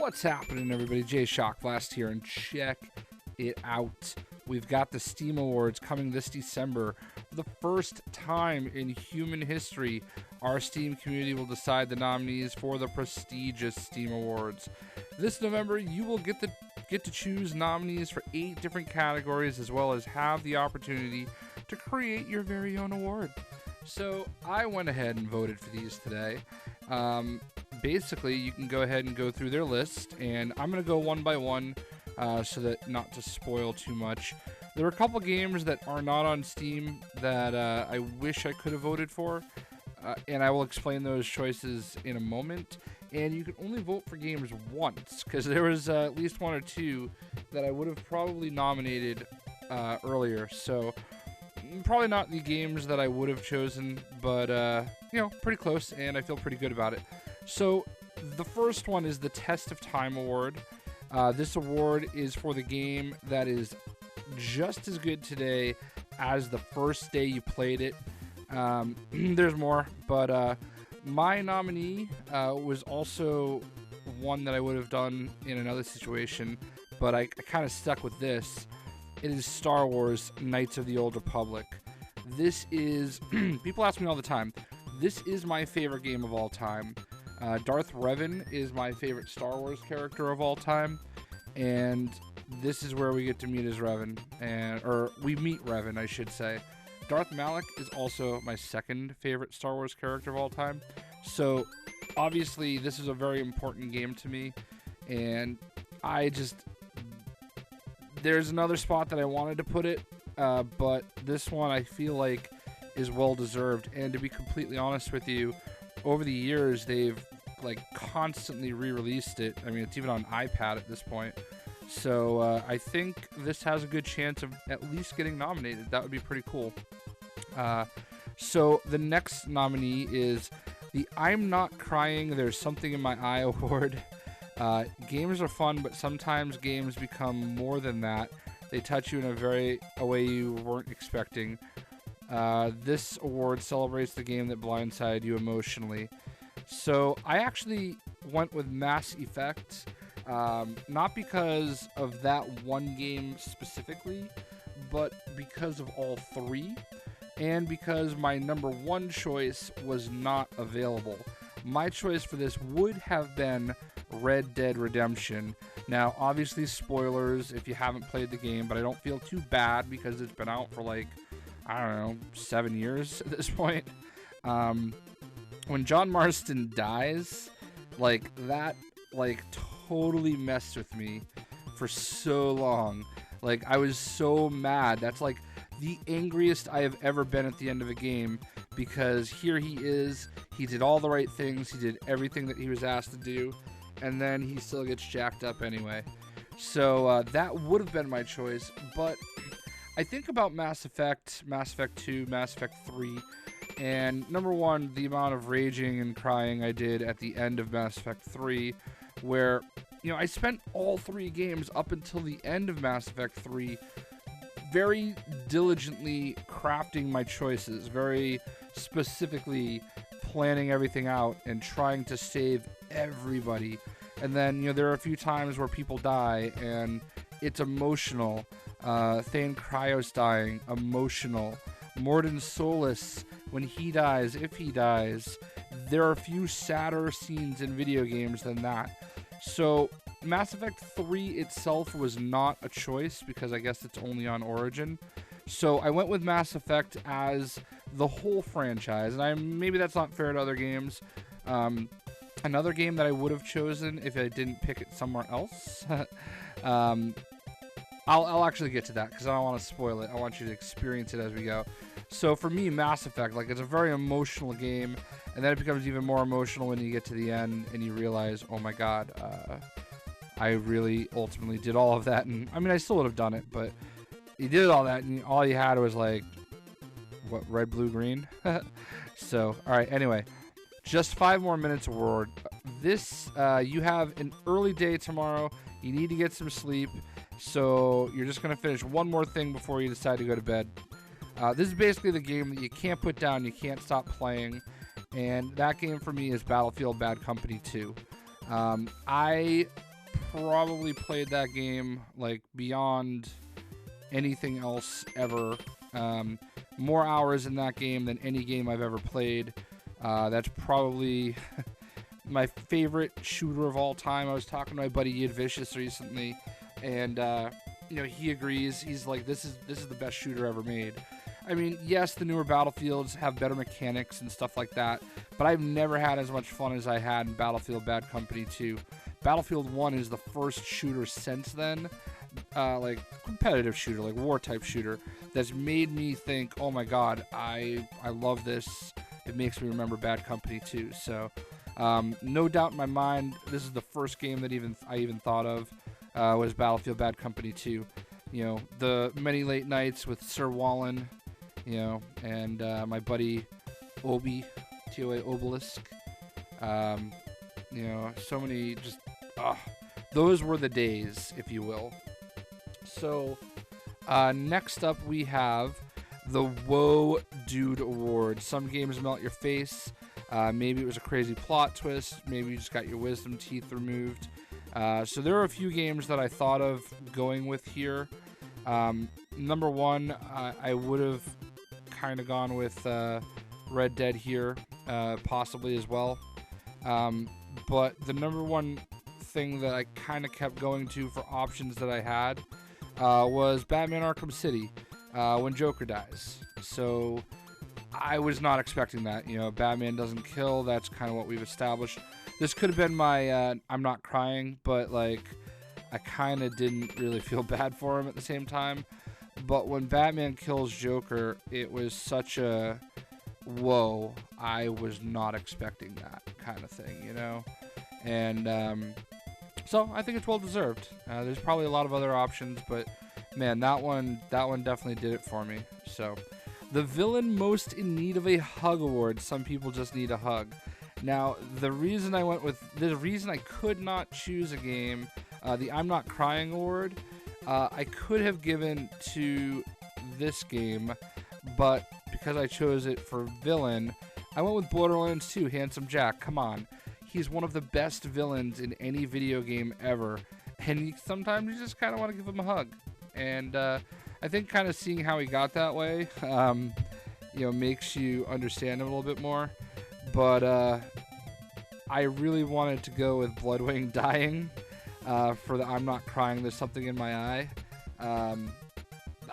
What's happening, everybody? JayShockblast here, and check it out. We've got the Steam Awards coming this December. For the first time in human history, our Steam community will decide the nominees for the prestigious Steam Awards. This November, you will get to choose nominees for 8 different categories, as well as have the opportunity to create your very own award. So I went ahead and voted for these today. Basically, you can go ahead and go through their list, and I'm going to go one by one so that not to spoil too much. There are a couple games that are not on Steam that I wish I could have voted for, and I will explain those choices in a moment. And you can only vote for games once, because there was at least 1 or 2 that I would have probably nominated earlier. So probably not the games that I would have chosen, but pretty close, and I feel pretty good about it. So the first one is the Test of Time Award. This award is for the game that is just as good today as the first day you played it. There's more, but my nominee was also one that I would have done in another situation, but I kind of stuck with this. It is Star Wars Knights of the Old Republic. This is, people ask me all the time, this is my favorite game of all time. Darth Revan is my favorite Star Wars character of all time, and this is where we get to meet as Revan, or we meet Revan, I should say. Darth Malak is also my second favorite Star Wars character of all time, so obviously this is a very important game to me, and there's another spot that I wanted to put it, but this one I feel like is well deserved. And to be completely honest with you, over the years they've constantly re-released it. I mean, it's even on iPad at this point. So I think this has a good chance of at least getting nominated. That would be pretty cool. So the next nominee is the I'm Not Crying, There's Something in My Eye award. Games are fun, but sometimes games become more than that. They touch you in a way you weren't expecting. This award celebrates the game that blindsided you emotionally. So I actually went with Mass Effect, not because of that one game specifically, but because of all 3, and because my number 1 choice was not available. My choice for this would have been Red Dead Redemption. Now, obviously, spoilers if you haven't played the game, but I don't feel too bad because it's been out for I don't know, 7 years at this point. When John Marston dies, that totally messed with me for so long. I was so mad. That's the angriest I have ever been at the end of a game, because here he is, he did all the right things, he did everything that he was asked to do, and then he still gets jacked up anyway. So that would have been my choice, but I think about Mass Effect 2, Mass Effect 3, and number 1, the amount of raging and crying I did at the end of Mass Effect 3, where, I spent all 3 games up until the end of Mass Effect 3 very diligently crafting my choices, very specifically planning everything out and trying to save everybody. And then, there are a few times where people die, and it's emotional. Thane Cryos dying, emotional. Mordin Solus, when he dies, if he dies. There are a few sadder scenes in video games than that. So Mass Effect 3 itself was not a choice, because I guess it's only on Origin. So I went with Mass Effect as the whole franchise, and maybe that's not fair to other games. Another game that I would have chosen if I didn't pick it somewhere else. I'll actually get to that, because I don't want to spoil it. I want you to experience it as we go. So for me, Mass Effect, it's a very emotional game, and then it becomes even more emotional when you get to the end and you realize, oh my god, I really ultimately did all of that. And I mean, I still would have done it, but you did all that, and all you had was what, red, blue, green? So, alright, anyway, just 5 more minutes award. This, you have an early day tomorrow. You need to get some sleep. So you're just going to finish one more thing before you decide to go to bed. This is basically the game that you can't put down, you can't stop playing, and that game for me is Battlefield Bad Company 2. I probably played that game like beyond anything else ever. More hours in that game than any game I've ever played. That's probably my favorite shooter of all time. I was talking to my buddy Yid Vicious recently, and he agrees. He's like, this is the best shooter ever made. I mean, yes, the newer Battlefields have better mechanics and stuff like that, but I've never had as much fun as I had in Battlefield Bad Company 2. Battlefield 1 is the first shooter since then, like competitive shooter, like war type shooter, that's made me think, oh my god, I love this. It makes me remember Bad Company 2. So no doubt in my mind, this is the first game that I even thought of was Battlefield Bad Company 2. The many late nights with Sir Wallen, and my buddy Obi, TOA Obelisk. So many just, those were the days, if you will. So, next up we have the Whoa Dude Award. Some games melt your face. Maybe it was a crazy plot twist. Maybe you just got your wisdom teeth removed. So there are a few games that I thought of going with here. Number one, I would have kind of gone with Red Dead here, possibly as well. But the number one thing that I kind of kept going to for options that I had was Batman Arkham City when Joker dies. So I was not expecting that. Batman doesn't kill. That's kind of what we've established. This could have been my I'm not crying, but like I kind of didn't really feel bad for him at the same time. But when Batman kills Joker, it was such a whoa, I was not expecting that kind of thing, And so I think it's well deserved. There's probably a lot of other options, but man, that one definitely did it for me. So the Villain Most in Need of a Hug Award. Some people just need a hug. Now, the reason I could not choose a game, the I'm Not Crying Award, I could have given to this game, but because I chose it for villain, I went with Borderlands 2, Handsome Jack. Come on. He's one of the best villains in any video game ever, and sometimes you just kind of want to give him a hug. And I think kind of seeing how he got that way, makes you understand him a little bit more. But I really wanted to go with Bloodwing Dying for the I'm Not Crying, There's Something in My Eye.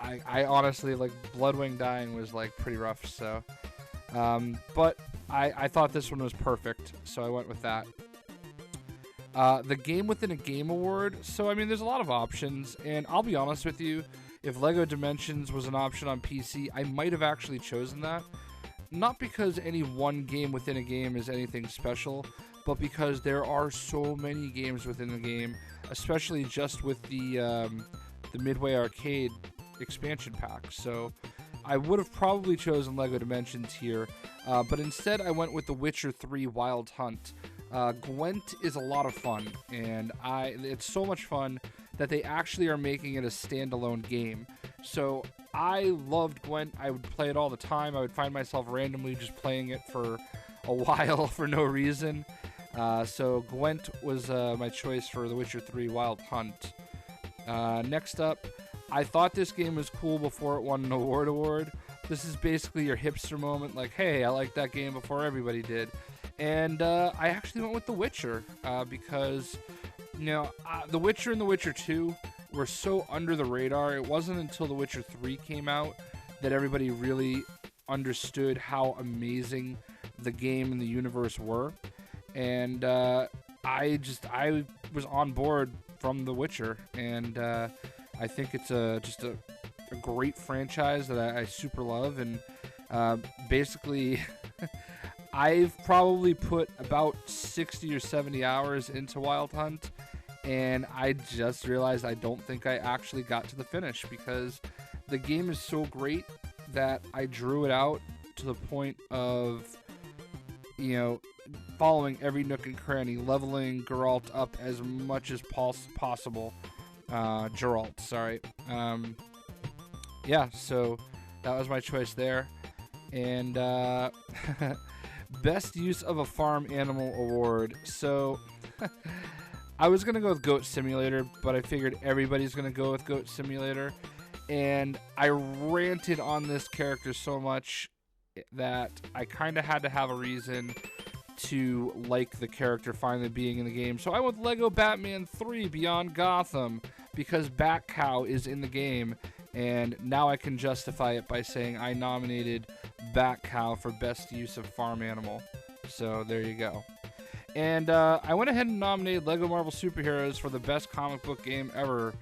I honestly, like, Bloodwing Dying was, like, pretty rough, so. But I thought this one was perfect, so I went with that. The Game Within a Game Award. So, I mean, there's a lot of options, and I'll be honest with you, if LEGO Dimensions was an option on PC, I might have actually chosen that. Not because any one game within a game is anything special, but because there are so many games within the game, especially just with the Midway Arcade expansion pack. So I would have probably chosen LEGO Dimensions here, but instead I went with The Witcher 3 Wild Hunt. Gwent is a lot of fun, and it's so much fun that they actually are making it a standalone game. So I loved Gwent. I would play it all the time. I would find myself randomly just playing it for a while for no reason. So Gwent was my choice for The Witcher 3 Wild Hunt. Next up, I thought this game was cool before it won an award. This is basically your hipster moment, like, hey, I liked that game before everybody did. And I actually went with The Witcher because, The Witcher and The Witcher 2 were so under the radar. It wasn't until The Witcher 3 came out that everybody really understood how amazing the game and the universe were. And I was on board from The Witcher, and I think it's just a great franchise that I super love. And basically, I've probably put about 60 or 70 hours into Wild Hunt, and I just realized I don't think I actually got to the finish because the game is so great that I drew it out to the point of, following every nook and cranny, leveling Geralt up as much as possible. Geralt, sorry. Yeah, so that was my choice there. And Best Use of a Farm Animal Award. So I was going to go with Goat Simulator, but I figured everybody's going to go with Goat Simulator. And I ranted on this character so much that I kind of had to have a reason to like the character finally being in the game. So I went with Lego Batman 3 Beyond Gotham because Bat Cow is in the game, and now I can justify it by saying I nominated Bat Cow for best use of farm animal. So there you go. And I went ahead and nominated Lego Marvel Superheroes for the best comic book game ever,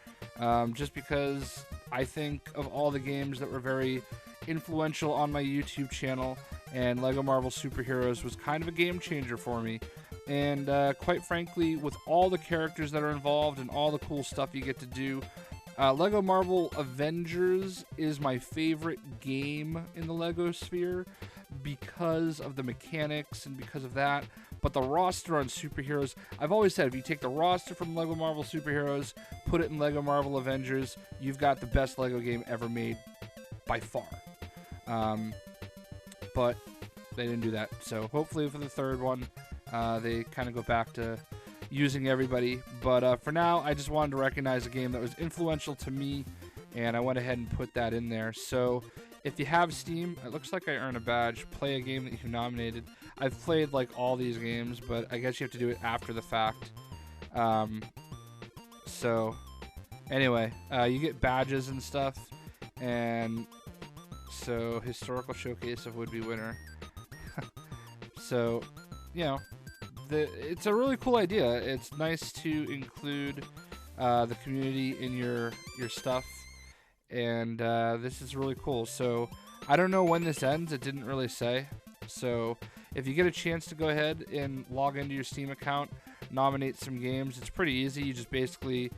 just because I think of all the games that were very influential on my YouTube channel, and Lego Marvel Superheroes was kind of a game changer for me. And quite frankly, with all the characters that are involved and all the cool stuff you get to do, Lego Marvel Avengers is my favorite game in the Lego sphere because of the mechanics and because of that. But the roster on Superheroes, I've always said, if you take the roster from Lego Marvel Superheroes, put it in Lego Marvel Avengers, you've got the best Lego game ever made by far. But they didn't do that. So hopefully for the third one, they kind of go back to using everybody. But for now, I just wanted to recognize a game that was influential to me, and I went ahead and put that in there. So if you have Steam, it looks like I earn a badge. Play a game that you nominated. I've played like all these games, but I guess you have to do it after the fact. So anyway, you get badges and stuff, and so historical showcase of would-be winner. So, you know, it's a really cool idea. It's nice to include the community in your stuff, and this is really cool. So I don't know when this ends. It didn't really say. So if you get a chance to go ahead and log into your Steam account, nominate some games, it's pretty easy. You just basically,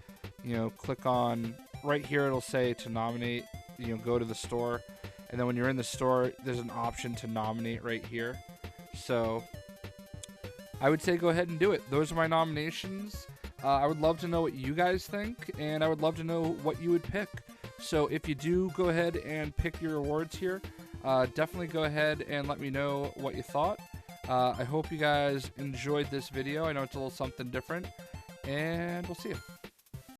you know, click on right here. It'll say to nominate. You know, go to the store, and then when you're in the store, there's an option to nominate right here. So I would say go ahead and do it. Those are my nominations. I would love to know what you guys think, and I would love to know what you would pick. So if you do go ahead and pick your awards here, definitely go ahead and let me know what you thought. I hope you guys enjoyed this video. I know it's a little something different, and we'll see you.